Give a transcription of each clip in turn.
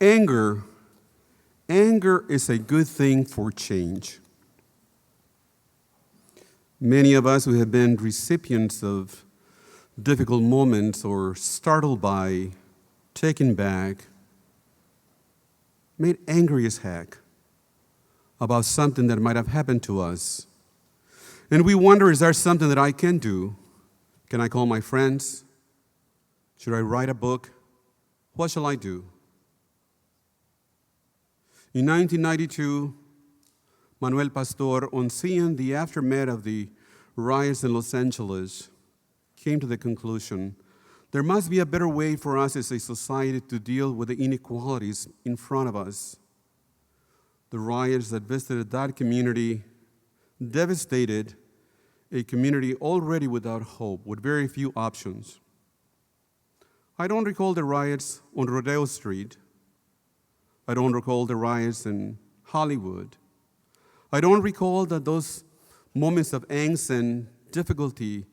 Anger is a good thing for change. Many of us who have been recipients of difficult moments or startled by, taken back, made angry as heck about something that might have happened to us. And we wonder, is there something that I can do? Can I call my friends? Should I write a book? What shall I do? In 1992, Manuel Pastor, on seeing the aftermath of the riots in Los Angeles, came to the conclusion there must be a better way for us as a society to deal with the inequalities in front of us. The riots that visited that community devastated a community already without hope, with very few options. I don't recall the riots on Rodeo Street. I don't recall the riots in Hollywood. I don't recall that those moments of angst and difficulty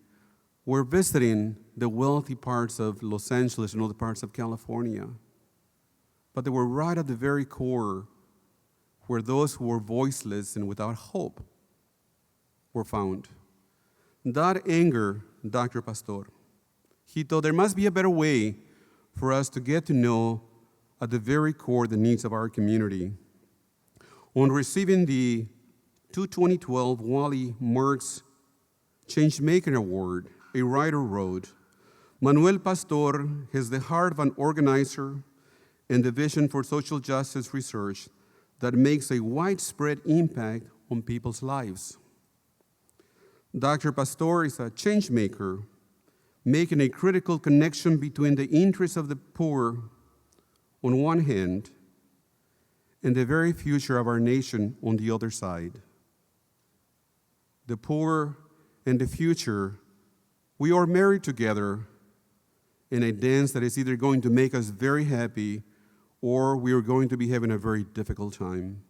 were visiting the wealthy parts of Los Angeles and other parts of California. But they were right at the very core where those who were voiceless and without hope were found. That anger, Dr. Pastor, he thought there must be a better way for us to get to know at the very core the needs of our community. On receiving the 2012 Wally Marks Changemaker Award, a writer wrote, Manuel Pastor has the heart of an organizer and the vision for social justice research that makes a widespread impact on people's lives. Dr. Pastor is a change maker, making a critical connection between the interests of the poor on one hand and the very future of our nation on the other side. The poor and the future, we are married together in a dance that is either going to make us very happy or we are going to be having a very difficult time.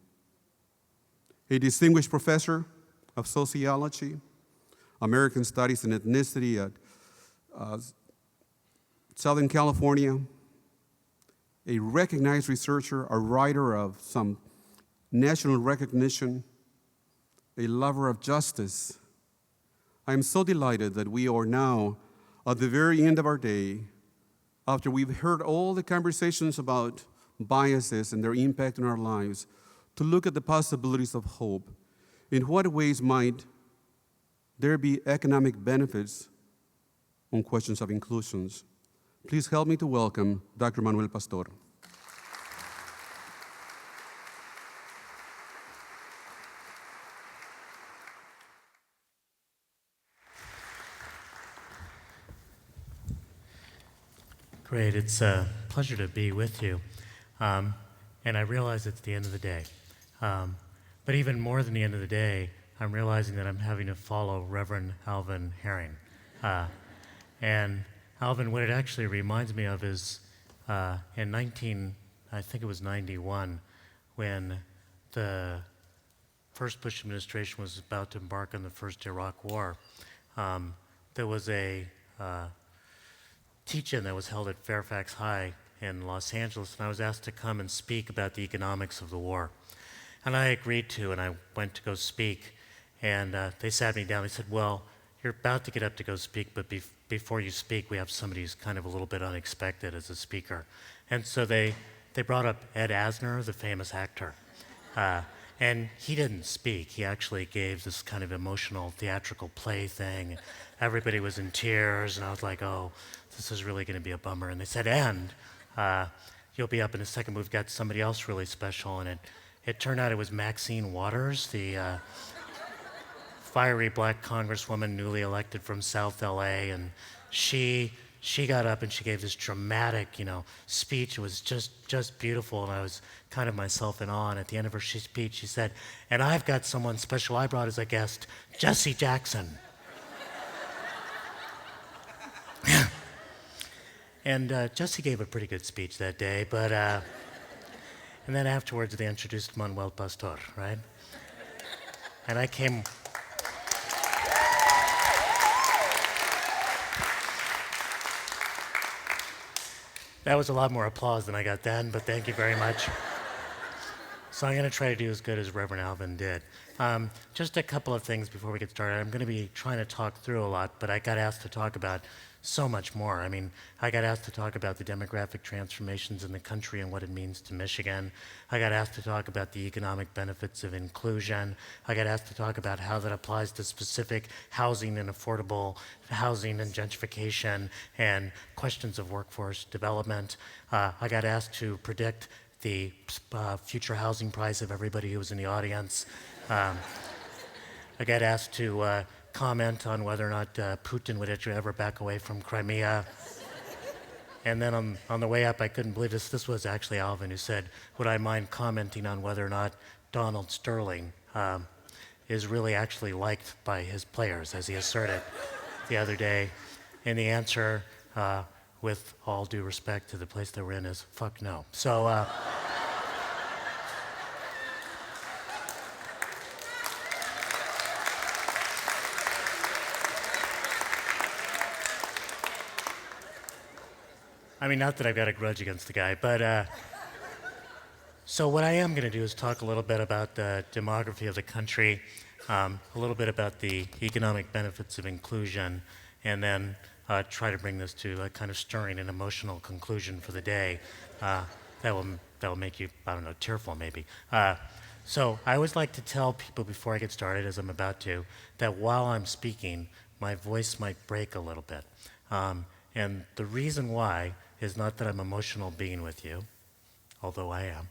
A distinguished professor of sociology, American Studies and Ethnicity at Southern California, a recognized researcher, a writer of some national recognition, a lover of justice. I am so delighted that we are now at the very end of our day, after we've heard all the conversations about biases and their impact on our lives, to look at the possibilities of hope. In what ways might there be economic benefits on questions of inclusions? Please help me to welcome Dr. Manuel Pastor. Great, it's a pleasure to be with you. And I realize it's the end of the day. But even more than the end of the day, I'm realizing that I'm having to follow Reverend Alvin Herring. And Alvin, what it actually reminds me of is I think it was 91, when the first Bush administration was about to embark on the first Iraq War, there was a teach-in that was held at Fairfax High in Los Angeles, and I was asked to come and speak about the economics of the war. And I agreed to, and I went to go speak, and they sat me down. They said, well, you're about to get up to go speak, but before you speak, we have somebody who's kind of a little bit unexpected as a speaker. And so they brought up Ed Asner, the famous actor. And he didn't speak. He actually gave this kind of emotional theatrical play thing. Everybody was in tears, and I was like, oh, this is really going to be a bummer. And they said, and you'll be up in a second. We've got somebody else really special. And it turned out it was Maxine Waters, the fiery black congresswoman newly elected from South LA. And she got up and she gave this dramatic, speech. It was just beautiful. And I was kind of myself in awe. And at the end of her speech, she said, and I've got someone special I brought as a guest, Jesse Jackson. And Jesse gave a pretty good speech that day, but, and then afterwards they introduced Manuel Pastor, right? And I came, That was a lot more applause than I got then, but thank you very much. So I'm going to try to do as good as Reverend Alvin did. Just a couple of things before we get started. I'm going to be trying to talk through a lot, but I got asked to talk about so much more. I mean, I got asked to talk about the demographic transformations in the country and what it means to Michigan. I got asked to talk about the economic benefits of inclusion. I got asked to talk about how that applies to specific housing and affordable housing and gentrification and questions of workforce development. I got asked to predict the future housing price of everybody who was in the audience. I got asked to comment on whether or not Putin would ever back away from Crimea. And then on the way up, I couldn't believe this. This was actually Alvin who said, would I mind commenting on whether or not Donald Sterling is really actually liked by his players, as he asserted the other day? And the answer, with all due respect to the place that we're in, is fuck no. So, I mean, not that I've got a grudge against the guy, but so what I am going to do is talk a little bit about the demography of the country, a little bit about the economic benefits of inclusion, and then try to bring this to a kind of stirring and emotional conclusion for the day. That will make you, I don't know, tearful maybe. So I always like to tell people before I get started, as I'm about to, that while I'm speaking, my voice might break a little bit. And the reason why is not that I'm emotional being with you, although I am.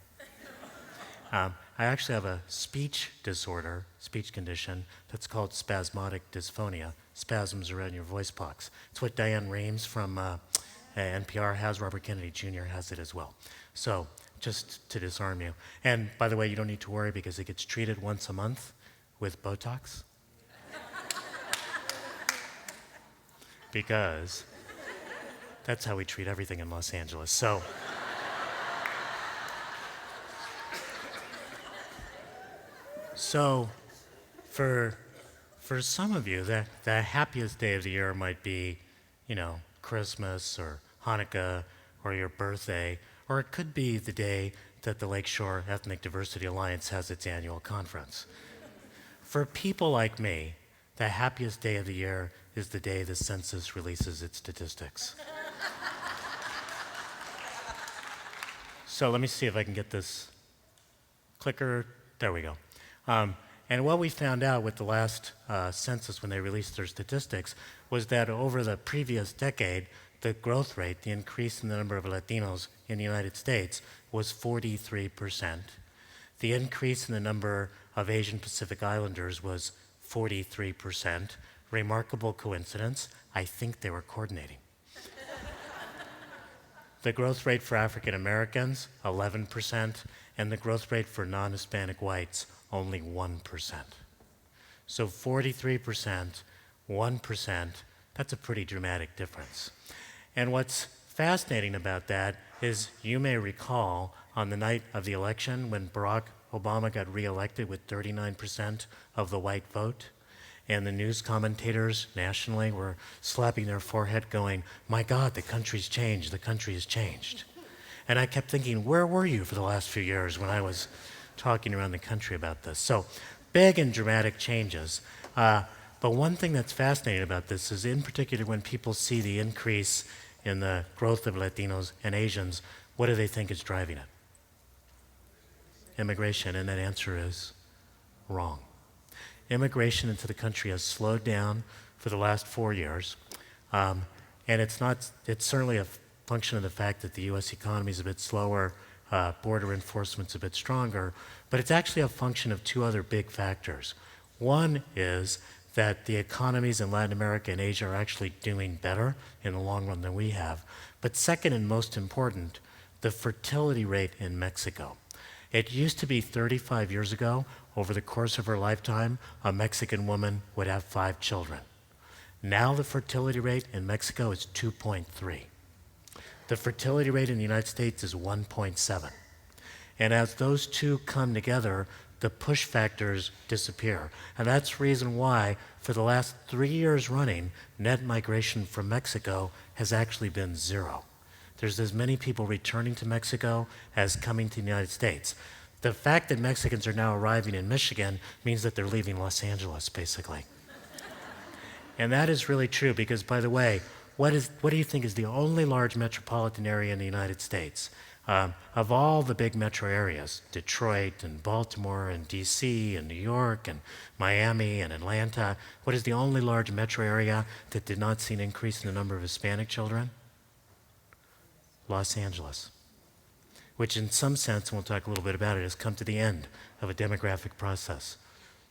I actually have a speech disorder, speech condition, that's called spasmodic dysphonia. Spasms around your voice box. It's what Diane Reeves from NPR has. Robert Kennedy Jr. has it as well. So just to disarm you. And by the way, you don't need to worry because it gets treated once a month with Botox. Because that's how we treat everything in Los Angeles. So, for some of you, the happiest day of the year might be, Christmas or Hanukkah or your birthday, or it could be the day that the Lakeshore Ethnic Diversity Alliance has its annual conference. For people like me, the happiest day of the year is the day the census releases its statistics. So let me see if I can get this clicker. There we go. And what we found out with the last census when they released their statistics was that over the previous decade, the growth rate, the increase in the number of Latinos in the United States was 43%. The increase in the number of Asian Pacific Islanders was 43%. Remarkable coincidence. I think they were coordinating. The growth rate for African Americans, 11%, and the growth rate for non-Hispanic whites, only 1%. So 43%, 1%, that's a pretty dramatic difference. And what's fascinating about that is you may recall on the night of the election when Barack Obama got reelected with 39% of the white vote, and the news commentators nationally were slapping their forehead going, my God, the country's changed, the country has changed. And I kept thinking, where were you for the last few years when I was talking around the country about this? So big and dramatic changes. But one thing that's fascinating about this is in particular when people see the increase in the growth of Latinos and Asians, what do they think is driving it? Immigration, and that answer is wrong. Immigration into the country has slowed down for the last 4 years, and it's certainly a function of the fact that the U.S. economy is a bit slower, border enforcement's a bit stronger, but it's actually a function of two other big factors. One is that the economies in Latin America and Asia are actually doing better in the long run than we have. But second and most important, the fertility rate in Mexico. It used to be 35 years ago, over the course of her lifetime, a Mexican woman would have 5 children. Now the fertility rate in Mexico is 2.3. The fertility rate in the United States is 1.7. And as those two come together, the push factors disappear. And that's the reason why, for the last 3 years running, net migration from Mexico has actually been 0. There's as many people returning to Mexico as coming to the United States. The fact that Mexicans are now arriving in Michigan means that they're leaving Los Angeles, basically. And that is really true because, by the way, what do you think is the only large metropolitan area in the United States? Of all the big metro areas, Detroit and Baltimore and DC and New York and Miami and Atlanta, what is the only large metro area that did not see an increase in the number of Hispanic children? Los Angeles, which in some sense, and we'll talk a little bit about it, has come to the end of a demographic process.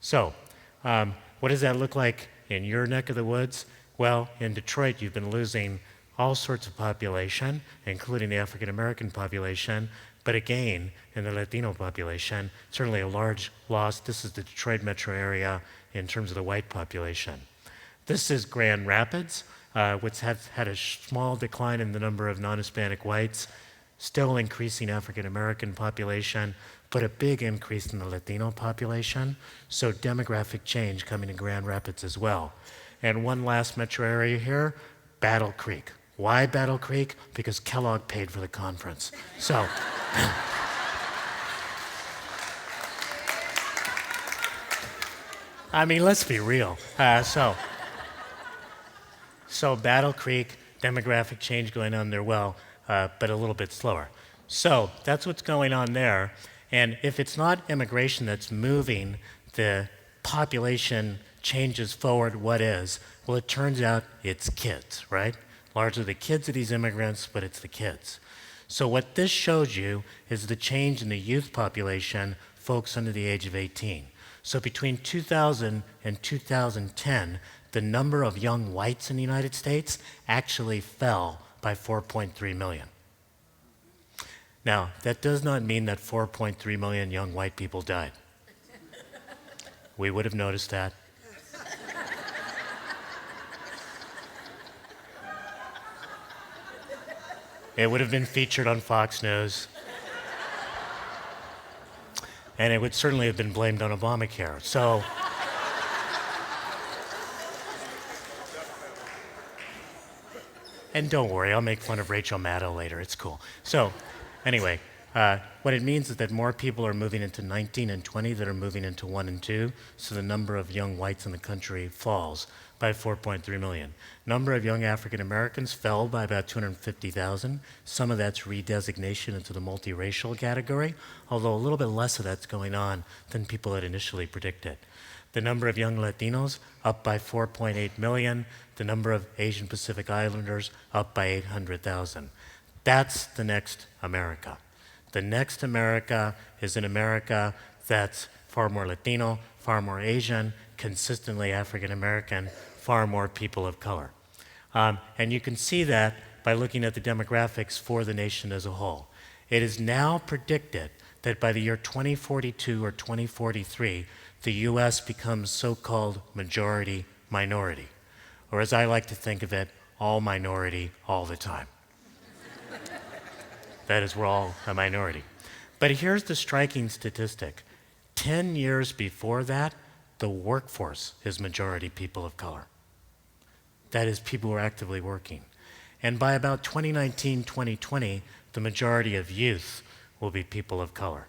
So, what does that look like in your neck of the woods? Well, in Detroit, you've been losing all sorts of population, including the African American population, but again, in the Latino population, certainly a large loss. This is the Detroit metro area in terms of the white population. This is Grand Rapids, which has had a small decline in the number of non-Hispanic whites, still increasing African American population, but a big increase in the Latino population. So demographic change coming to Grand Rapids as well. And one last metro area here, Battle Creek. Why Battle Creek? Because Kellogg paid for the conference. So, I mean, let's be real. So Battle Creek, demographic change going on there, well, but a little bit slower. So that's what's going on there. And if it's not immigration that's moving the population changes forward, what is? Well, it turns out it's kids, right? Largely the kids of these immigrants, but it's the kids. So what this shows you is the change in the youth population, folks under the age of 18. So between 2000 and 2010, the number of young whites in the United States actually fell by 4.3 million. Now, that does not mean that 4.3 million young white people died. We would have noticed that. It would have been featured on Fox News. And it would certainly have been blamed on Obamacare. So, and don't worry, I'll make fun of Rachel Maddow later. It's cool. So, anyway, what it means is that more people are moving into 19 and 20 than are moving into 1 and 2. So the number of young whites in the country falls by 4.3 million. Number of young African Americans fell by about 250,000. Some of that's redesignation into the multiracial category, although a little bit less of that's going on than people had initially predicted. The number of young Latinos up by 4.8 million. The number of Asian Pacific Islanders up by 800,000. That's the next America. The next America is an America that's far more Latino, far more Asian, consistently African American, far more people of color. And you can see that by looking at the demographics for the nation as a whole. It is now predicted that by the year 2042 or 2043, the US becomes so-called majority minority, or as I like to think of it, all minority all the time. That is, we're all a minority. But here's the striking statistic. 10 years before that, the workforce is majority people of color. That is, people who are actively working. And by about 2019, 2020, the majority of youth will be people of color.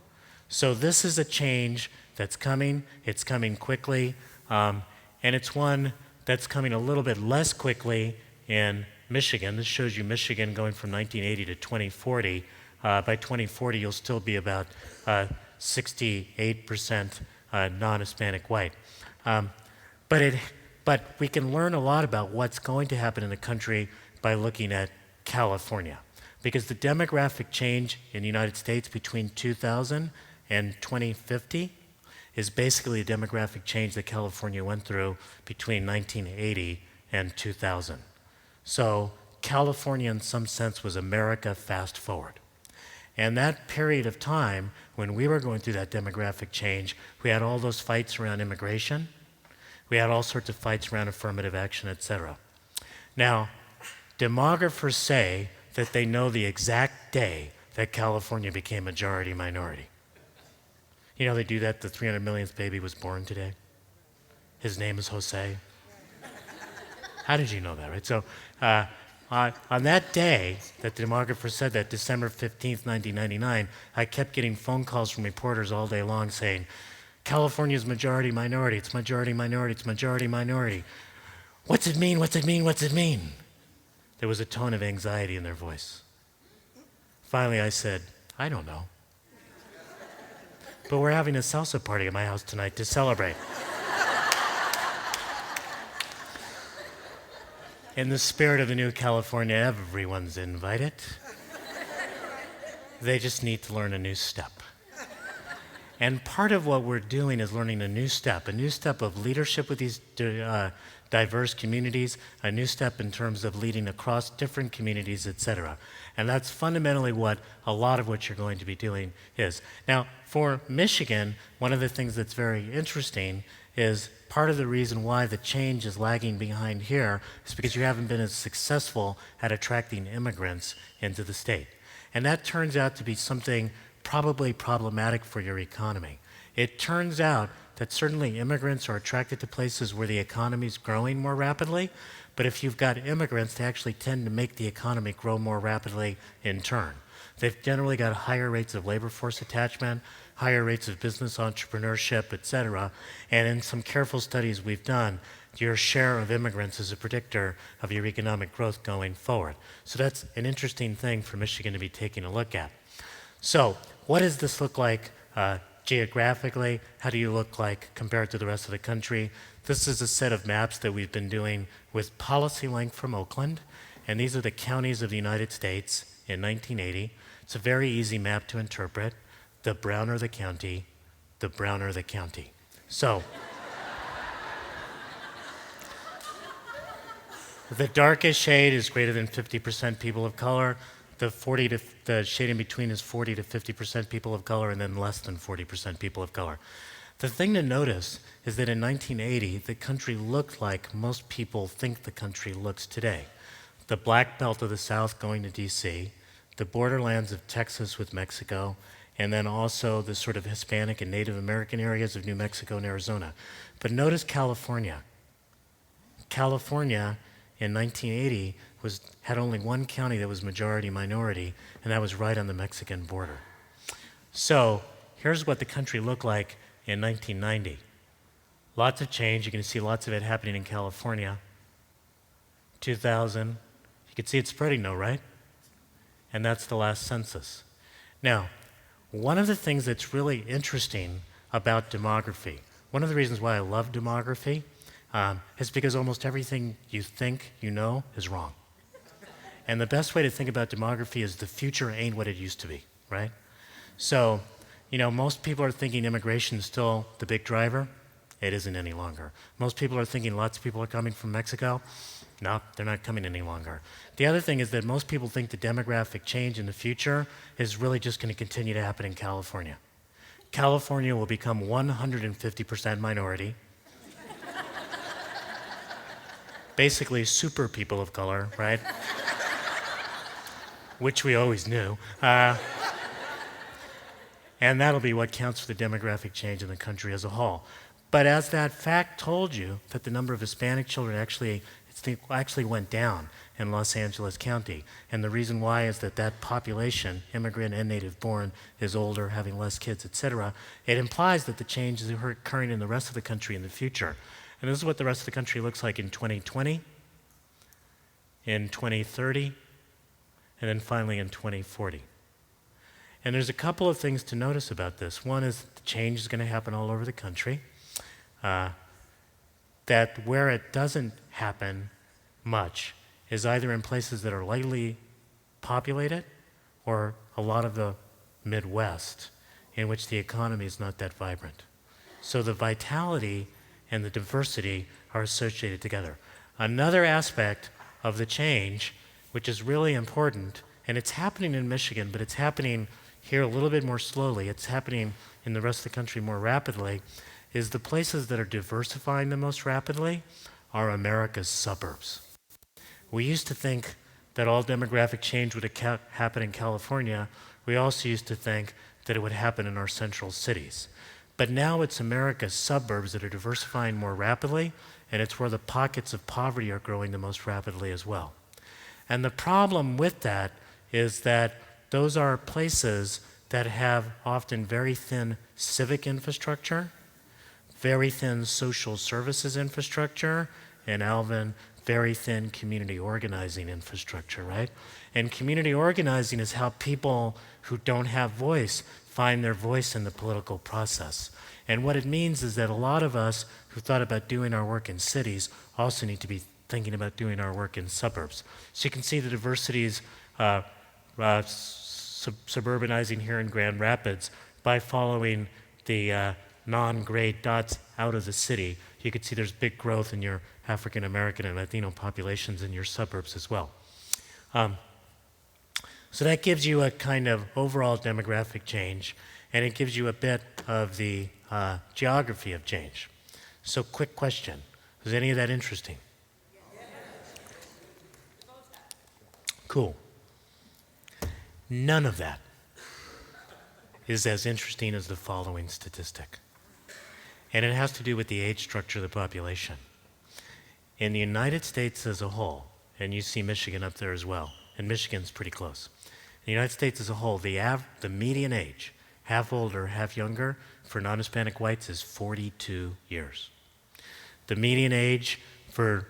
So this is a change that's coming. It's coming quickly. And it's one that's coming a little bit less quickly in Michigan. This shows you Michigan going from 1980 to 2040. By 2040, you'll still be about 68% non-Hispanic white. But we can learn a lot about what's going to happen in the country by looking at California. Because the demographic change in the United States between 2000 and 2050 is basically a demographic change that California went through between 1980 and 2000. So California, in some sense, was America fast forward. And that period of time, when we were going through that demographic change, we had all those fights around immigration. We had all sorts of fights around affirmative action, et cetera. Now, demographers say that they know the exact day that California became majority minority. You know, they do that, the 300 millionth baby was born today. His name is Jose. How did you know that, right? So On that day that the demographer said that, December 15th, 1999, I kept getting phone calls from reporters all day long saying, California's majority minority, it's majority minority, it's majority minority. What's it mean, what's it mean, what's it mean? There was a tone of anxiety in their voice. Finally, I said, I don't know. But we're having a salsa party at my house tonight to celebrate. In the spirit of the new California, everyone's invited. They just need to learn a new step. And part of what we're doing is learning a new step of leadership with these diverse communities, a new step in terms of leading across different communities, etc. And that's fundamentally what a lot of what you're going to be doing is. Now, for Michigan, one of the things that's very interesting is part of the reason why the change is lagging behind here is because you haven't been as successful at attracting immigrants into the state. And that turns out to be something probably problematic for your economy. It turns out that certainly immigrants are attracted to places where the economy is growing more rapidly, but if you've got immigrants, they actually tend to make the economy grow more rapidly in turn. They've generally got higher rates of labor force attachment, higher rates of business entrepreneurship, et cetera. And in some careful studies we've done, your share of immigrants is a predictor of your economic growth going forward. So that's an interesting thing for Michigan to be taking a look at. So what does this look like geographically? How do you look like compared to the rest of the country? This is a set of maps that we've been doing with policy length from Oakland, and these are the counties of the United States in 1980. It's a very easy map to interpret. The browner the county, the browner the county. So, the darkest shade is greater than 50% people of color. The shade in between is 40 to 50% people of color, and then less than 40% people of color. The thing to notice is that in 1980, the country looked like most people think the country looks today. The black belt of the South going to DC, the borderlands of Texas with Mexico, and then also the sort of Hispanic and Native American areas of New Mexico and Arizona. But notice California. California in 1980 had only one county that was majority minority, and that was right on the Mexican border. So here's what the country looked like in 1990. Lots of change. You can see lots of it happening in California. 2000. You can see it spreading though, right? And that's the last census. Now, one of the things that's really interesting about demography, one of the reasons why I love demography, is because almost everything you think you know is wrong. And the best way to think about demography is the future ain't what it used to be, right? So, most people are thinking immigration is still the big driver. It isn't any longer. Most people are thinking lots of people are coming from Mexico. No, they're not coming any longer. The other thing is that most people think the demographic change in the future is really just going to continue to happen in California. California will become 150% minority. Basically, super people of color, right? Which we always knew. And that'll be what counts for the demographic change in the country as a whole. But as that fact told you, that the number of Hispanic children actually went down in Los Angeles County. And the reason why is that population, immigrant and native born, is older, having less kids, etc. It implies that the change is occurring in the rest of the country in the future. And this is what the rest of the country looks like in 2020, in 2030, and then finally in 2040. And there's a couple of things to notice about this. One is the change is going to happen all over the country. That where it doesn't happen much is either in places that are lightly populated or a lot of the Midwest in which the economy is not that vibrant. So the vitality and the diversity are associated together. Another aspect of the change, which is really important, and it's happening in Michigan, but it's happening here a little bit more slowly, it's happening in the rest of the country more rapidly, is the places that are diversifying the most rapidly are America's suburbs. We used to think that all demographic change would happen in California. We also used to think that it would happen in our central cities. But now it's America's suburbs that are diversifying more rapidly, and it's where the pockets of poverty are growing the most rapidly as well. And the problem with that is that those are places that have often very thin civic infrastructure, very thin social services infrastructure, and Alvin, very thin community organizing infrastructure, right? And community organizing is how people who don't have voice find their voice in the political process. And what it means is that a lot of us who thought about doing our work in cities also need to be thinking about doing our work in suburbs. So you can see the diversities suburbanizing here in Grand Rapids by following the non-gray dots out of the city. You can see there's big growth in your African American and Latino populations in your suburbs as well. So that gives you a kind of overall demographic change, and it gives you a bit of the geography of change. So quick question, is any of that interesting? Cool. None of that is as interesting as the following statistic. And it has to do with the age structure of the population. In the United States as a whole, and you see Michigan up there as well, and Michigan's pretty close. In the United States as a whole, the median age, half older, half younger, for non-Hispanic whites is 42 years. The median age for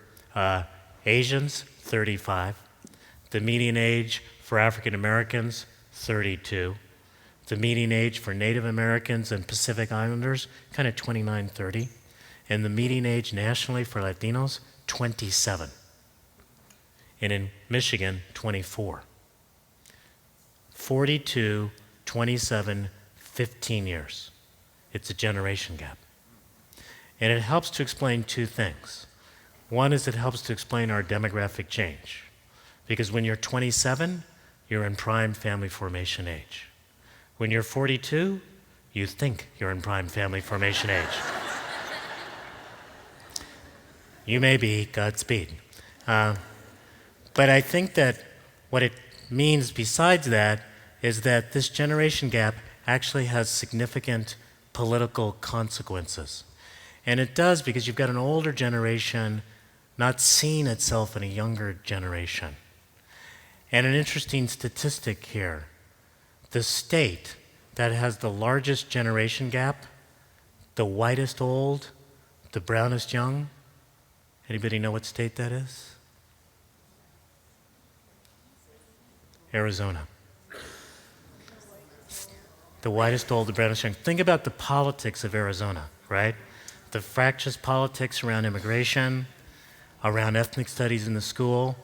Asians, 35. The median age for African Americans, 32. The median age for Native Americans and Pacific Islanders, kind of 29, 30. And the median age nationally for Latinos, 27. And in Michigan, 24. 42, 27, 15 years. It's a generation gap. And it helps to explain two things. One is it helps to explain our demographic change. Because when you're 27, you're in prime family formation age. When you're 42, you think you're in prime family formation age. You may be, Godspeed. But I think that what it means besides that is that this generation gap actually has significant political consequences. And it does because you've got an older generation not seeing itself in a younger generation. And an interesting statistic here, the state that has the largest generation gap, the whitest old, the brownest young, anybody know what state that is? Arizona. The whitest old, the brownest young. Think about the politics of Arizona, right? The fractious politics around immigration, around ethnic studies in the school.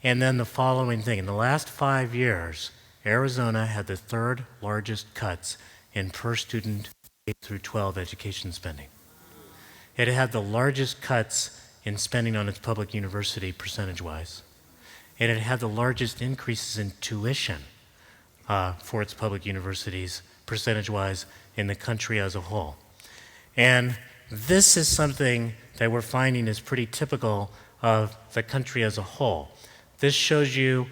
And then the following thing, in the last 5 years, Arizona had the third largest cuts in per student K through 12 education spending. It had the largest cuts in spending on its public university percentage-wise. And it had the largest increases in tuition for its public universities percentage-wise in the country as a whole. And this is something that we're finding is pretty typical of the country as a whole. This shows you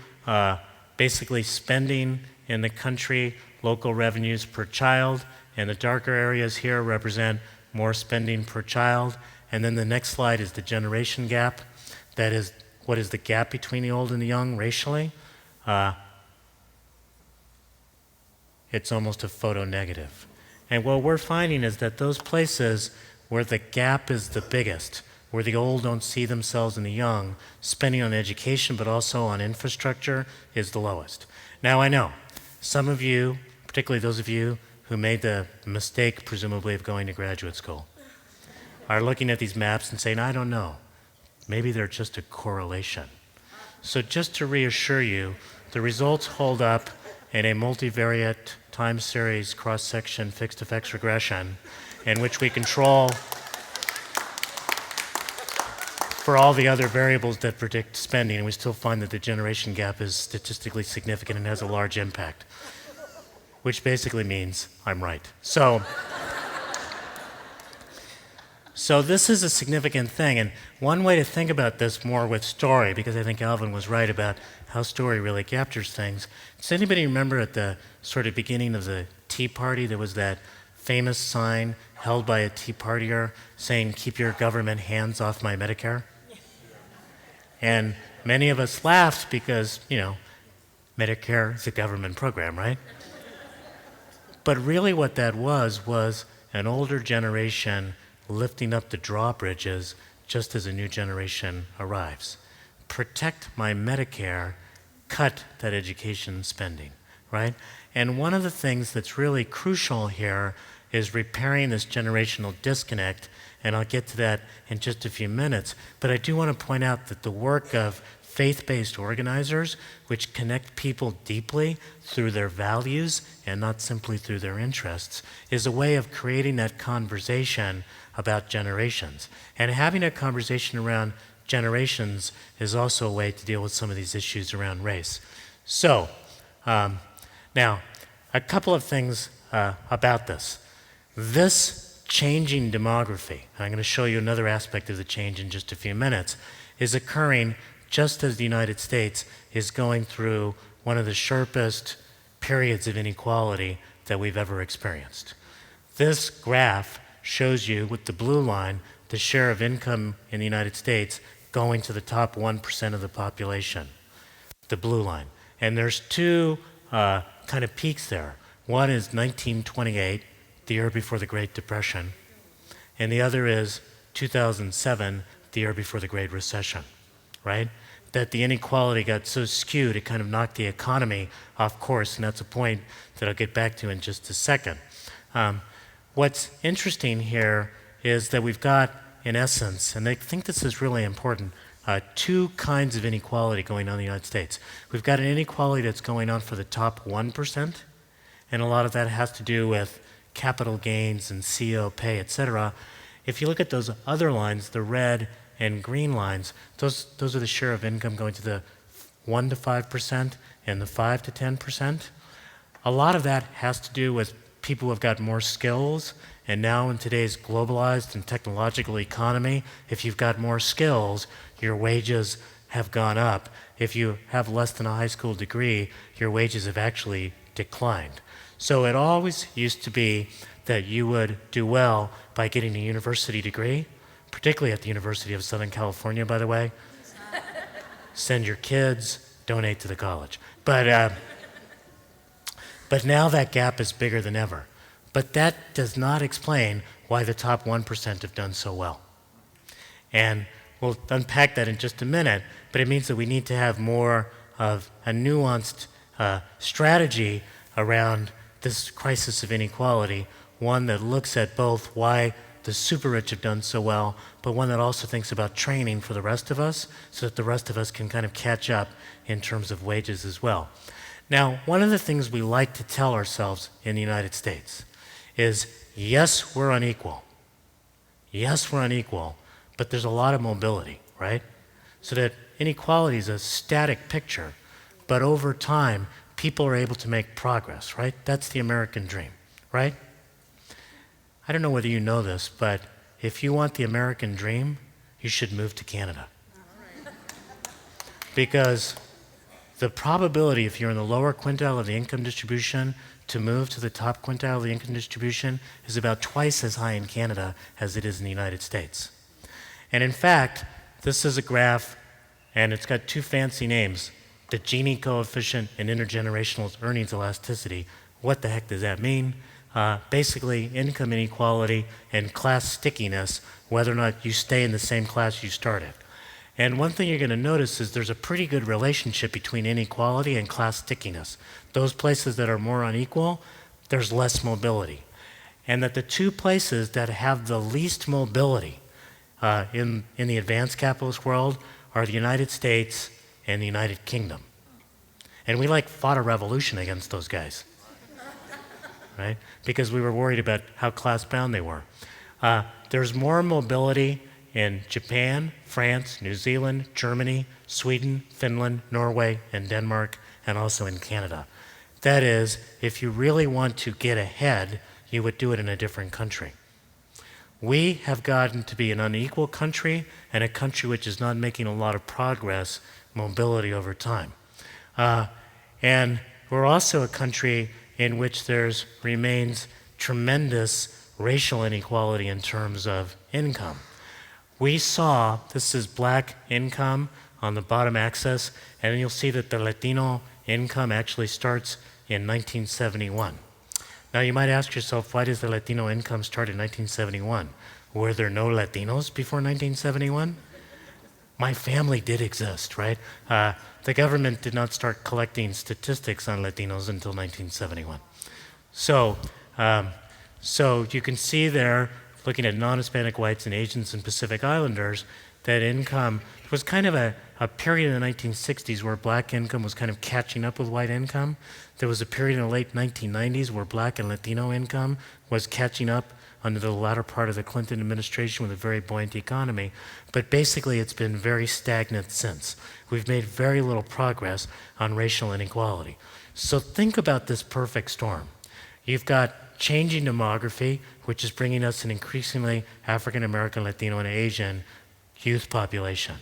basically spending in the country, local revenues per child, and the darker areas here represent more spending per child. And then the next slide is the generation gap. That is, what is the gap between the old and the young racially? It's almost a photo negative. And what we're finding is that those places where the gap is the biggest, where the old don't see themselves in the young, spending on education but also on infrastructure is the lowest. Now I know, some of you, particularly those of you who made the mistake presumably of going to graduate school, are looking at these maps and saying, I don't know, maybe they're just a correlation. So just to reassure you, the results hold up in a multivariate time series cross-section fixed effects regression in which we control for all the other variables that predict spending, and we still find that the generation gap is statistically significant and has a large impact, which basically means I'm right. So this is a significant thing, and one way to think about this more with story, because I think Alvin was right about how story really captures things. Does anybody remember at the sort of beginning of the Tea Party, there was that famous sign held by a Tea Partier saying, "Keep your government hands off my Medicare"? And many of us laughed because, Medicare is a government program, right? But really what that was an older generation lifting up the drawbridges just as a new generation arrives. Protect my Medicare, cut that education spending, right? And one of the things that's really crucial here is repairing this generational disconnect, and I'll get to that in just a few minutes. But I do want to point out that the work of faith-based organizers, which connect people deeply through their values and not simply through their interests, is a way of creating that conversation about generations. And having a conversation around generations is also a way to deal with some of these issues around race. So, now, a couple of things about this. This changing demography, and I'm going to show you another aspect of the change in just a few minutes, is occurring just as the United States is going through one of the sharpest periods of inequality that we've ever experienced. This graph shows you, with the blue line, the share of income in the United States going to the top 1% of the population, the blue line. And there's two kind of peaks there. One is 1928, the year before the Great Depression, and the other is 2007, the year before the Great Recession, right? That the inequality got so skewed, it kind of knocked the economy off course, and that's a point that I'll get back to in just a second. What's interesting here is that we've got, in essence, and I think this is really important, two kinds of inequality going on in the United States. We've got an inequality that's going on for the top 1%, and a lot of that has to do with capital gains and CEO pay, et cetera. If you look at those other lines, the red and green lines, those are the share of income going to the 1 to 5% and the 5 to 10%. A lot of that has to do with people who have got more skills, and now in today's globalized and technological economy, if you've got more skills, your wages have gone up. If you have less than a high school degree, your wages have actually declined. So it always used to be that you would do well by getting a university degree, particularly at the University of Southern California, by the way. Send your kids, donate to the college. But now that gap is bigger than ever. But that does not explain why the top 1% have done so well. And we'll unpack that in just a minute, but it means that we need to have more of a nuanced strategy around this crisis of inequality, one that looks at both why the super rich have done so well, but one that also thinks about training for the rest of us so that the rest of us can kind of catch up in terms of wages as well. Now, one of the things we like to tell ourselves in the United States is, yes, we're unequal. Yes, we're unequal, but there's a lot of mobility, right? So that inequality is a static picture, but over time, people are able to make progress, right? That's the American dream, right? I don't know whether you know this, but if you want the American dream, you should move to Canada. Because the probability, if you're in the lower quintile of the income distribution, to move to the top quintile of the income distribution is about twice as high in Canada as it is in the United States. And in fact, this is a graph, and it's got two fancy names, the Gini coefficient and intergenerational earnings elasticity. What the heck does that mean? Basically, income inequality and class stickiness, whether or not you stay in the same class you started. And one thing you're going to notice is there's a pretty good relationship between inequality and class stickiness. Those places that are more unequal, there's less mobility. And that the two places that have the least mobility in the advanced capitalist world are the United States and the United Kingdom. And we fought a revolution against those guys, right? Because we were worried about how class-bound they were. There's more mobility in Japan, France, New Zealand, Germany, Sweden, Finland, Norway, and Denmark, and also in Canada. That is, if you really want to get ahead, you would do it in a different country. We have gotten to be an unequal country and a country which is not making a lot of progress, mobility over time. And we're also a country in which there's remains tremendous racial inequality in terms of income. We saw, this is black income on the bottom axis, and then you'll see that the Latino income actually starts in 1971. Now you might ask yourself, why does the Latino income start in 1971? Were there no Latinos before 1971? My family did exist, right? The government did not start collecting statistics on Latinos until 1971. So you can see there, looking at non-Hispanic whites and Asians and Pacific Islanders, that income was kind of a period in the 1960s where black income was kind of catching up with white income. There was a period in the late 1990s where black and Latino income was catching up under the latter part of the Clinton administration with a very buoyant economy. But basically, it's been very stagnant since. We've made very little progress on racial inequality. So think about this perfect storm. You've got changing demography, which is bringing us an increasingly African American, Latino, and Asian youth population.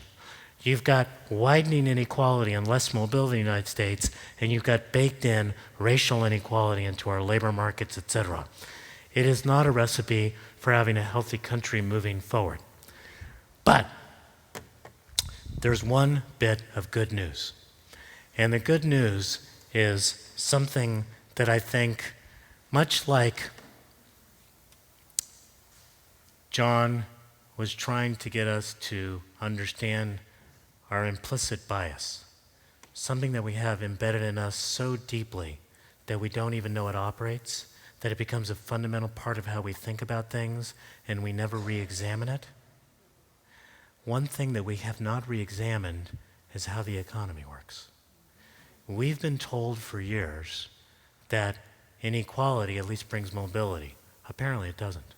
You've got widening inequality and less mobility in the United States, and you've got baked in racial inequality into our labor markets, etc. It is not a recipe for having a healthy country moving forward. But there's one bit of good news. And the good news is something that I think, much like John was trying to get us to understand our implicit bias, something that we have embedded in us so deeply that we don't even know it operates, that it becomes a fundamental part of how we think about things and we never re-examine it. One thing that we have not re-examined is how the economy works. We've been told for years that inequality at least brings mobility. Apparently it doesn't.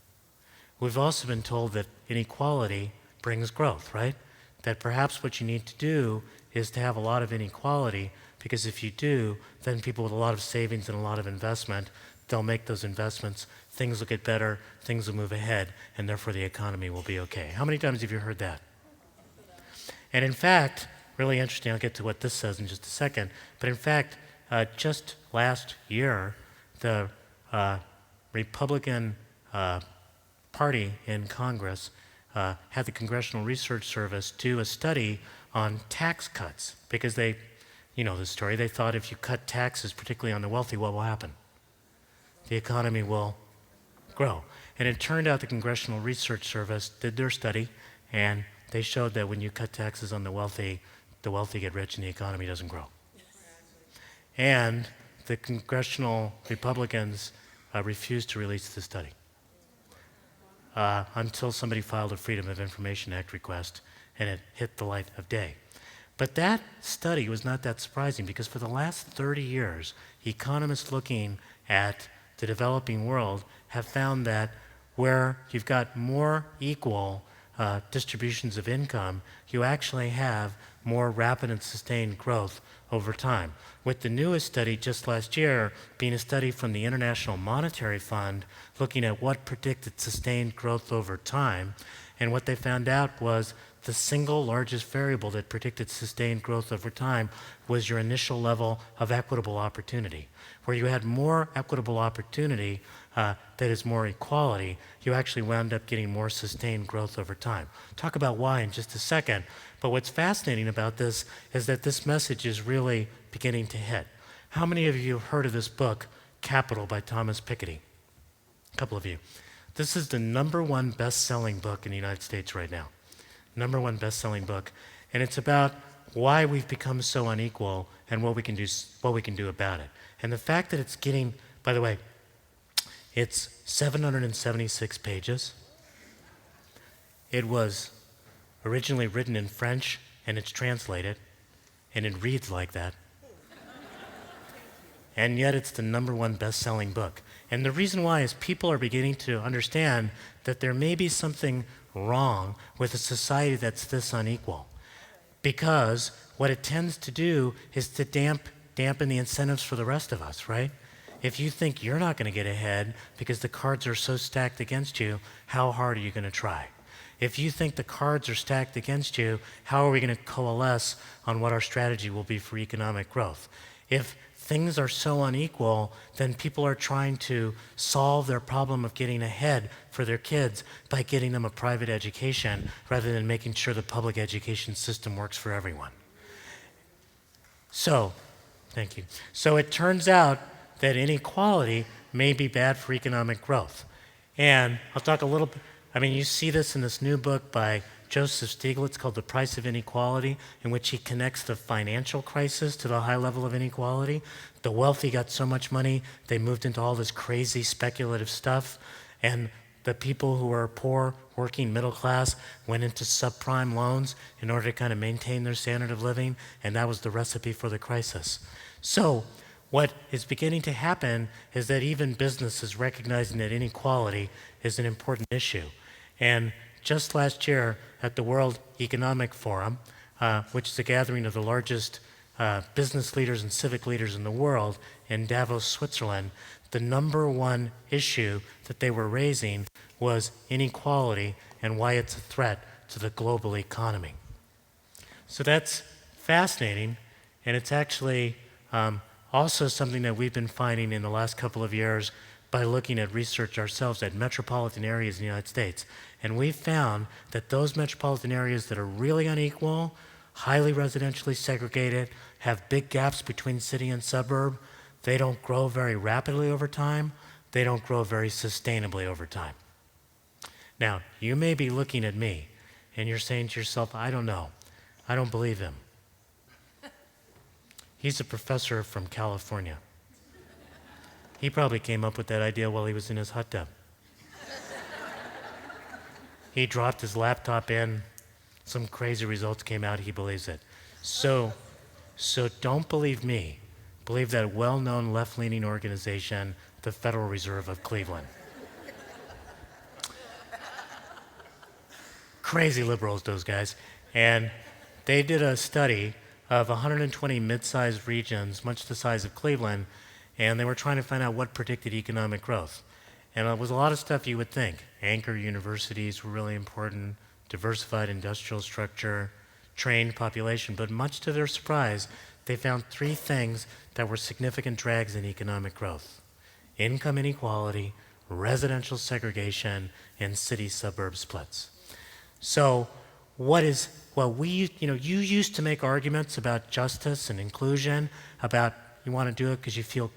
We've also been told that inequality brings growth, right? That perhaps what you need to do is to have a lot of inequality, because if you do, then people with a lot of savings and a lot of investment, they'll make those investments, things will get better, things will move ahead, and therefore the economy will be okay. How many times have you heard that? And in fact, really interesting, I'll get to what this says in just a second, but in fact, just last year, the Republican Party in Congress had the Congressional Research Service do a study on tax cuts, because they, you know the story, they thought if you cut taxes, particularly on the wealthy, what will happen? The economy will grow. And it turned out the Congressional Research Service did their study, and they showed that when you cut taxes on the wealthy get rich and the economy doesn't grow. And the congressional Republicans refused to release the study until somebody filed a Freedom of Information Act request and it hit the light of day. But that study was not that surprising, because for the last 30 years, economists looking at the developing world have found that where you've got more equal distributions of income, you actually have more rapid and sustained growth over time. With the newest study just last year being a study from the International Monetary Fund looking at what predicted sustained growth over time, and what they found out was the single largest variable that predicted sustained growth over time was your initial level of equitable opportunity. Where you had more equitable opportunity, that is more equality, you actually wound up getting more sustained growth over time. Talk about why in just a second. But what's fascinating about this is that this message is really beginning to hit. How many of you have heard of this book, Capital by Thomas Piketty? A couple of you. This is the #1 best-selling book in the United States right now. #1 best-selling book. And it's about why we've become so unequal and what we can do about it. And the fact that it's getting, by the way, it's 776 pages. It was originally written in French, and it's translated, and it reads like that. And yet it's the #1 best-selling book. And the reason why is people are beginning to understand that there may be something wrong with a society that's this unequal. Because what it tends to do is to dampen the incentives for the rest of us, right? If you think you're not going to get ahead because the cards are so stacked against you, how hard are you going to try? If you think the cards are stacked against you, how are we going to coalesce on what our strategy will be for economic growth? If things are so unequal, then people are trying to solve their problem of getting ahead for their kids by getting them a private education rather than making sure the public education system works for everyone. So, thank you. So it turns out that inequality may be bad for economic growth. And I'll talk a little bit, you see this in this new book by Joseph Stiglitz called The Price of Inequality, in which he connects the financial crisis to the high level of inequality. The wealthy got so much money, they moved into all this crazy speculative stuff, and the people who were poor, working middle class, went into subprime loans in order to kind of maintain their standard of living, and that was the recipe for the crisis. So what is beginning to happen is that even business is recognizing that inequality is an important issue. And just last year at the World Economic Forum, which is a gathering of the largest business leaders and civic leaders in the world in Davos, Switzerland, the number one issue that they were raising was inequality and why it's a threat to the global economy. So that's fascinating, and it's actually also something that we've been finding in the last couple of years by looking at research ourselves at metropolitan areas in the United States. And we've found that those metropolitan areas that are really unequal, highly residentially segregated, have big gaps between city and suburb, they don't grow very rapidly over time, they don't grow very sustainably over time. Now, you may be looking at me and you're saying to yourself, I don't know, I don't believe him. He's a professor from California. He probably came up with that idea while he was in his hot tub. He dropped his laptop in, some crazy results came out, he believes it. So don't believe me. Believe that well-known left-leaning organization, the Federal Reserve of Cleveland. Crazy liberals, those guys. And they did a study of 120 mid-sized regions, much the size of Cleveland, and they were trying to find out what predicted economic growth. And it was a lot of stuff you would think. Anchor universities were really important, diversified industrial structure, trained population, but much to their surprise, they found three things that were significant drags in economic growth: income inequality, residential segregation, and city-suburb splits. So you used to make arguments about justice and inclusion, about you want to do it because you feel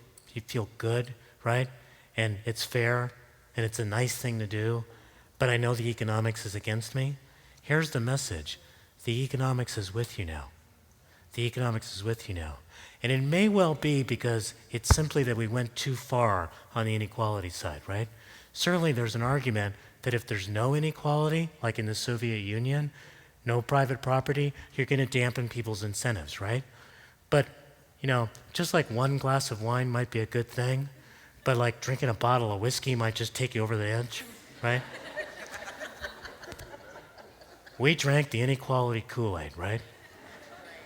good, right? And it's fair, and it's a nice thing to do, but I know the economics is against me. Here's the message. The economics is with you now. The economics is with you now. And it may well be because it's simply that we went too far on the inequality side, right? Certainly there's an argument that if there's no inequality, like in the Soviet Union, no private property, you're going to dampen people's incentives, right? But, just like one glass of wine might be a good thing, but like drinking a bottle of whiskey might just take you over the edge, right? We drank the inequality Kool-Aid, right?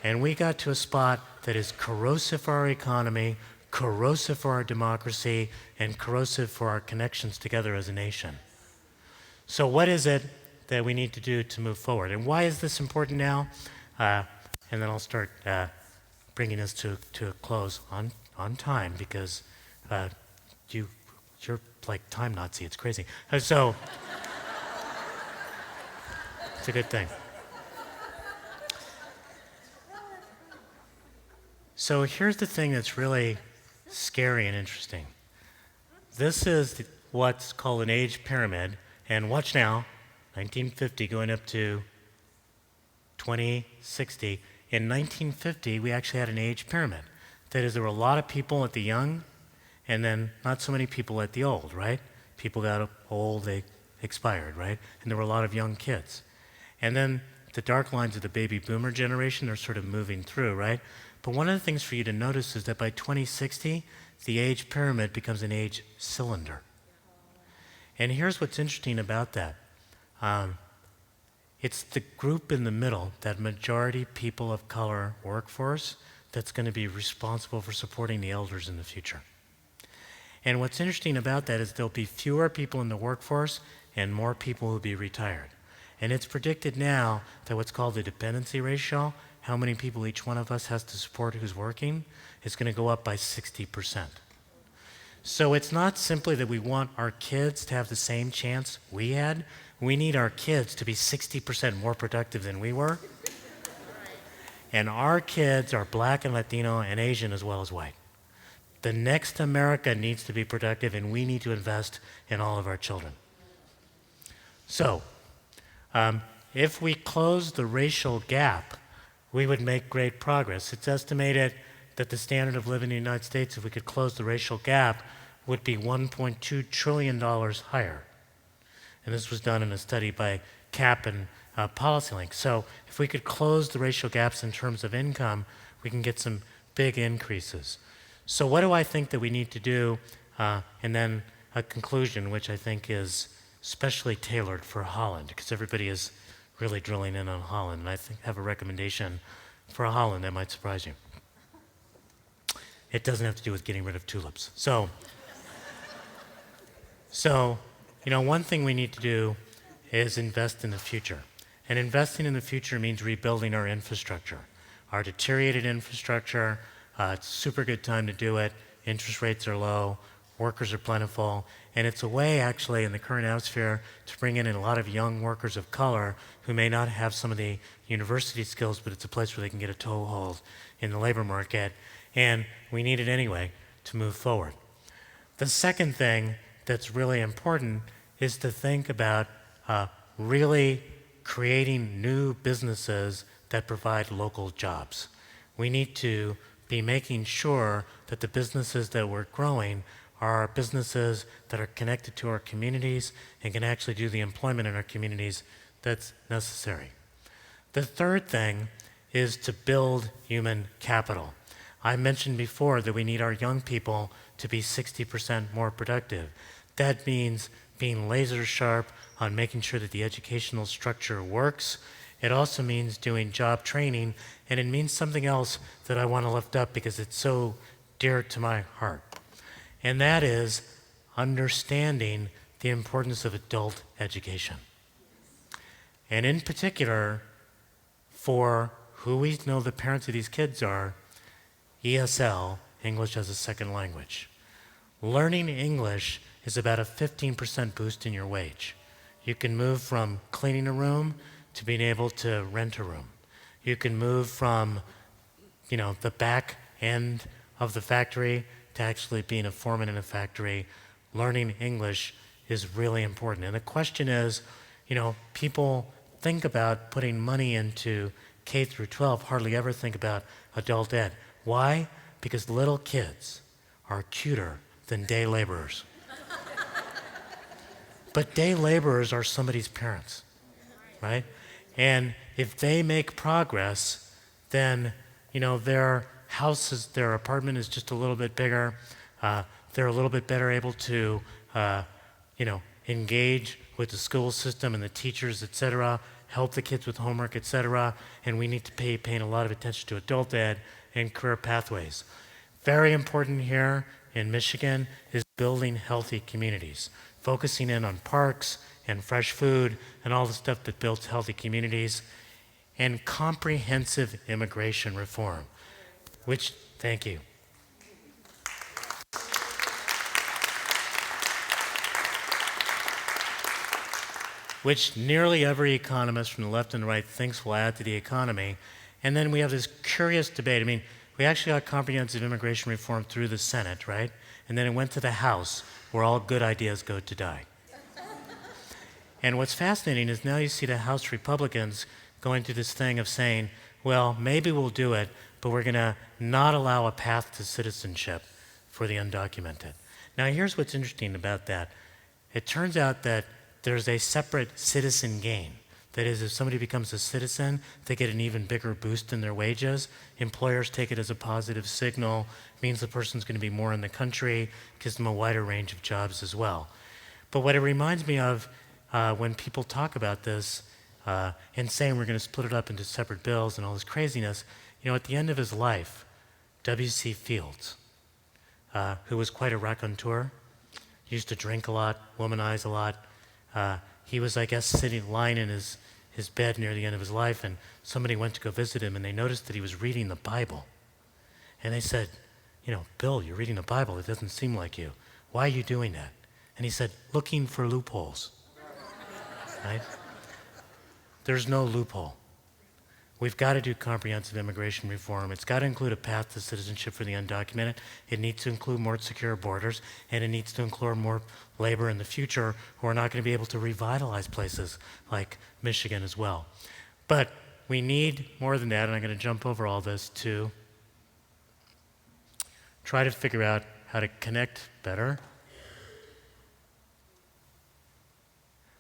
And we got to a spot that is corrosive for our economy, corrosive for our democracy, and corrosive for our connections together as a nation. So what is it that we need to do to move forward? And why is this important now? And then I'll start bringing us to a close on time, because you're like time Nazi, it's crazy. So it's a good thing. So here's the thing that's really scary and interesting. This is what's called an age pyramid, and watch now, 1950 going up to 2060. In 1950, we actually had an age pyramid. That is, there were a lot of people at the young, and then not so many people at the old, right? People got old, they expired, right? And there were a lot of young kids. And then the dark lines of the baby boomer generation are sort of moving through, right? But one of the things for you to notice is that by 2060, the age pyramid becomes an age cylinder. And here's what's interesting about that. It's the group in the middle, that majority people of color workforce, that's going to be responsible for supporting the elders in the future. And what's interesting about that is there'll be fewer people in the workforce and more people who will be retired. And it's predicted now that what's called the dependency ratio how many people each one of us has to support who's working, it's going to go up by 60%. So it's not simply that we want our kids to have the same chance we had. We need our kids to be 60% more productive than we were. And our kids are Black and Latino and Asian as well as white. The next America needs to be productive, and we need to invest in all of our children. So, if we close the racial gap, we would make great progress. It's estimated that the standard of living in the United States, if we could close the racial gap, would be $1.2 trillion higher. And this was done in a study by CAP and PolicyLink. So if we could close the racial gaps in terms of income, we can get some big increases. So what do I think that we need to do? And then a conclusion, which I think is specially tailored for Holland, because everybody is really drilling in on Holland. And I have a recommendation for Holland that might surprise you. It doesn't have to do with getting rid of tulips. So, one thing we need to do is invest in the future. And investing in the future means rebuilding our infrastructure. Our deteriorated infrastructure, it's a super good time to do it. Interest rates are low, workers are plentiful, and it's a way actually in the current atmosphere to bring in a lot of young workers of color who may not have some of the university skills, but it's a place where they can get a toehold in the labor market, and we need it anyway to move forward. The second thing that's really important is to think about really creating new businesses that provide local jobs. We need to be making sure that the businesses that we're growing are businesses that are connected to our communities and can actually do the employment in our communities that's necessary. The third thing is to build human capital. I mentioned before that we need our young people to be 60% more productive. That means being laser sharp on making sure that the educational structure works. It also means doing job training, and it means something else that I want to lift up because it's so dear to my heart. And that is understanding the importance of adult education. And in particular, for who we know the parents of these kids are, ESL, English as a Second Language. Learning English is about a 15% boost in your wage. You can move from cleaning a room to being able to rent a room. You can move from, the back end of the factory to actually being a foreman in a factory. Learning English is really important. And the question is, people think about putting money into K through 12, hardly ever think about adult ed. Why? Because little kids are cuter than day laborers. But day laborers are somebody's parents, right? And if they make progress, then, their houses, their apartment is just a little bit bigger. They're a little bit better able to, engage with the school system and the teachers, et cetera, help the kids with homework, et cetera. And we need to paying a lot of attention to adult ed and career pathways. Very important here in Michigan is building healthy communities, focusing in on parks and fresh food and all the stuff that builds healthy communities, and comprehensive immigration reform, thank you. Which nearly every economist from the left and the right thinks will add to the economy. And then we have this curious debate. We actually got comprehensive immigration reform through the Senate, right? And then it went to the House, where all good ideas go to die. And what's fascinating is now you see the House Republicans going through this thing of saying, well, maybe we'll do it, but we're going to not allow a path to citizenship for the undocumented. Now, here's what's interesting about that. It turns out that there's a separate citizen gain. That is, if somebody becomes a citizen, they get an even bigger boost in their wages. Employers take it as a positive signal. It means the person's going to be more in the country, gives them a wider range of jobs as well. But what it reminds me of when people talk about this and saying we're going to split it up into separate bills and all this craziness, at the end of his life, W.C. Fields, who was quite a raconteur, used to drink a lot, womanize a lot. He was, I guess, lying in his his bed near the end of his life, and somebody went to go visit him, and they noticed that he was reading the Bible. And they said, Bill, you're reading the Bible. It doesn't seem like you. Why are you doing that? And he said, looking for loopholes. Right? There's no loophole. We've got to do comprehensive immigration reform. It's got to include a path to citizenship for the undocumented. It needs to include more secure borders, and it needs to include more labor in the future who are not going to be able to revitalize places like Michigan as well. But we need more than that, and I'm going to jump over all this to try to figure out how to connect better.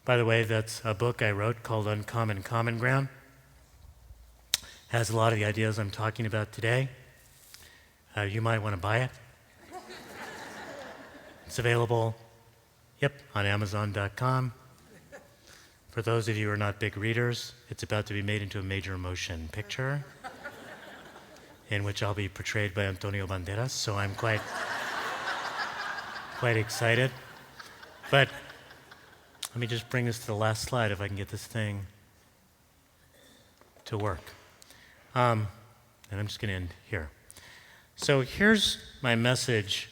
By the way, that's a book I wrote called Uncommon Common Ground. Has a lot of the ideas I'm talking about today. You might want to buy it. It's available, on Amazon.com. For those of you who are not big readers, it's about to be made into a major motion picture in which I'll be portrayed by Antonio Banderas, so I'm quite excited. But let me just bring this to the last slide if I can get this thing to work. And I'm just going to end here. So here's my message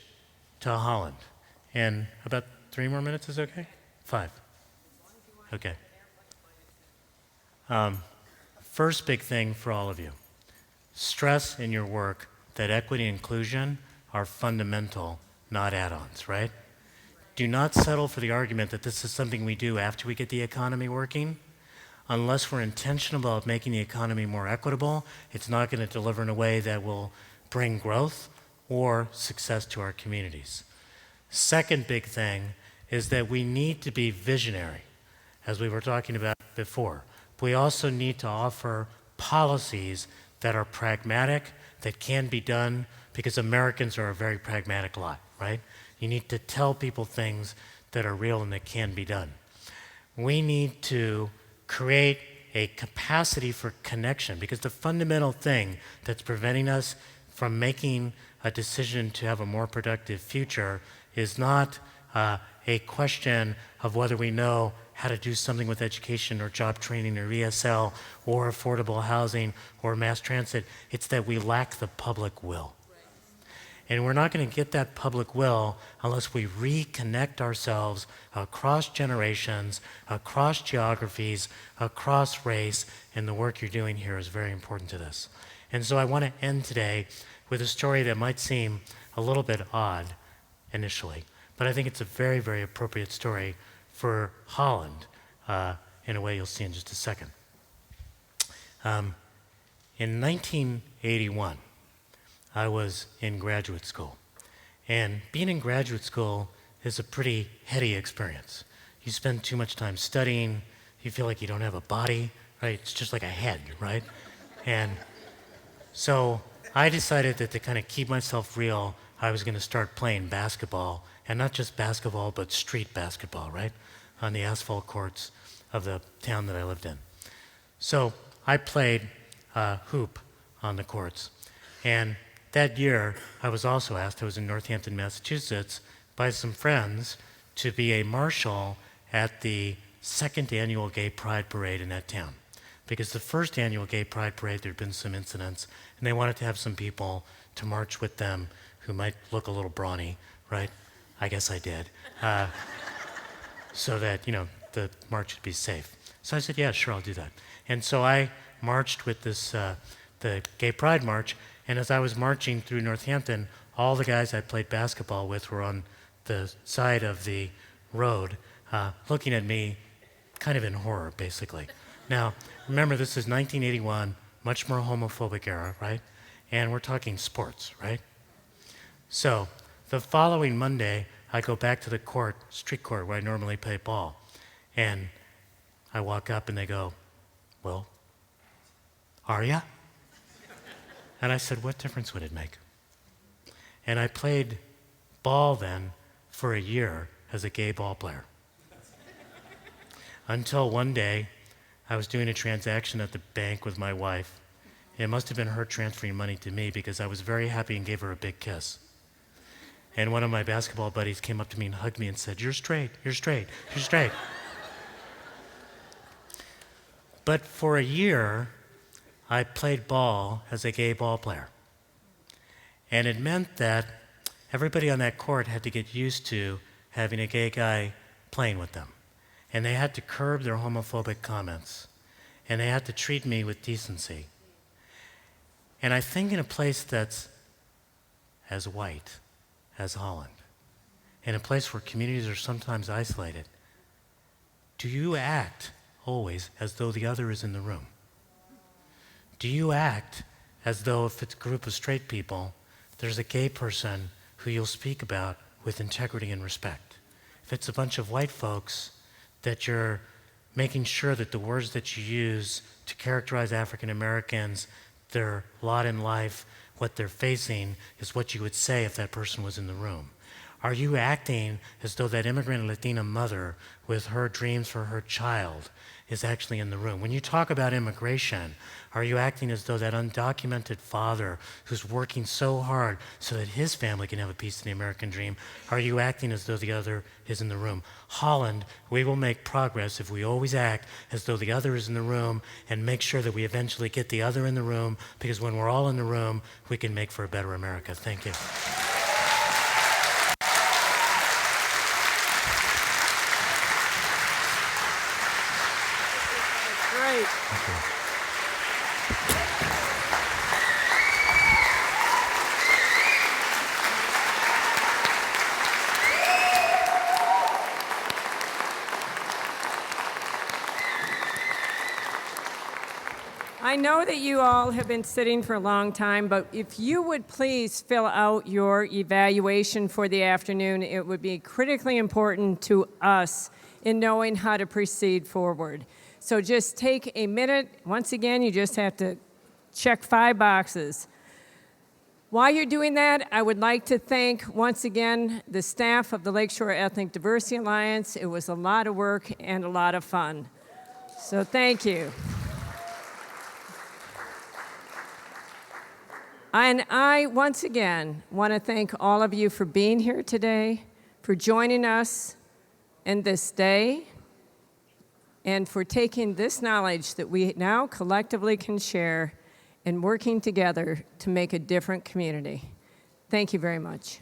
to Holland. And about 3 more minutes is okay? 5. Okay. First big thing for all of you. Stress in your work that equity and inclusion are fundamental, not add-ons, right? Do not settle for the argument that this is something we do after we get the economy working. Unless we're intentional about making the economy more equitable, it's not going to deliver in a way that will bring growth or success to our communities. Second big thing is that we need to be visionary, as we were talking about before. We also need to offer policies that are pragmatic, that can be done, because Americans are a very pragmatic lot, right? You need to tell people things that are real and that can be done. We need to create a capacity for connection, because the fundamental thing that's preventing us from making a decision to have a more productive future is not a question of whether we know how to do something with education or job training or ESL or affordable housing or mass transit. It's that we lack the public will. And we're not going to get that public will unless we reconnect ourselves across generations, across geographies, across race, and the work you're doing here is very important to this. And so I want to end today with a story that might seem a little bit odd initially, but I think it's a very, very appropriate story for Holland in a way you'll see in just a second. In 1981, I was in graduate school. And being in graduate school is a pretty heady experience. You spend too much time studying, you feel like you don't have a body, right? It's just like a head, right? And so I decided that to kind of keep myself real, I was going to start playing basketball, and not just basketball, but street basketball, right? On the asphalt courts of the town that I lived in. So I played hoop on the courts. And that year, I was also asked, I was in Northampton, Massachusetts, by some friends to be a marshal at the second annual Gay Pride Parade in that town. Because the first annual Gay Pride Parade, there had been some incidents, and they wanted to have some people to march with them who might look a little brawny, right? I guess I did. So that, the march would be safe. So I said, yeah, sure, I'll do that. And so I marched with this, the Gay Pride March, and as I was marching through Northampton, all the guys I played basketball with were on the side of the road, looking at me kind of in horror, basically. Now, remember, this is 1981, much more homophobic era, right? And we're talking sports, right? So the following Monday, I go back to the court, street court, where I normally play ball. And I walk up and they go, well, are ya? And I said, what difference would it make? And I played ball then for a year as a gay ball player. Until one day, I was doing a transaction at the bank with my wife. It must have been her transferring money to me because I was very happy and gave her a big kiss. And one of my basketball buddies came up to me and hugged me and said, you're straight, you're straight, you're straight. But for a year, I played ball as a gay ball player. And it meant that everybody on that court had to get used to having a gay guy playing with them. And they had to curb their homophobic comments. And they had to treat me with decency. And I think in a place that's as white as Holland, in a place where communities are sometimes isolated, do you act always as though the other is in the room? Do you act as though if it's a group of straight people, there's a gay person who you'll speak about with integrity and respect? If it's a bunch of white folks, that you're making sure that the words that you use to characterize African Americans, their lot in life, what they're facing, is what you would say if that person was in the room? Are you acting as though that immigrant Latina mother with her dreams for her child is actually in the room? When you talk about immigration, are you acting as though that undocumented father who's working so hard so that his family can have a piece of the American dream, are you acting as though the other is in the room? Holland, we will make progress if we always act as though the other is in the room and make sure that we eventually get the other in the room, because when we're all in the room, we can make for a better America. Thank you. Great. I know that you all have been sitting for a long time, but if you would please fill out your evaluation for the afternoon, it would be critically important to us in knowing how to proceed forward. So just take a minute. Once again, you just have to check 5 boxes. While you're doing that, I would like to thank, once again, the staff of the Lakeshore Ethnic Diversity Alliance. It was a lot of work and a lot of fun. So thank you. And I, once again, want to thank all of you for being here today, for joining us in this day, and for taking this knowledge that we now collectively can share and working together to make a different community. Thank you very much.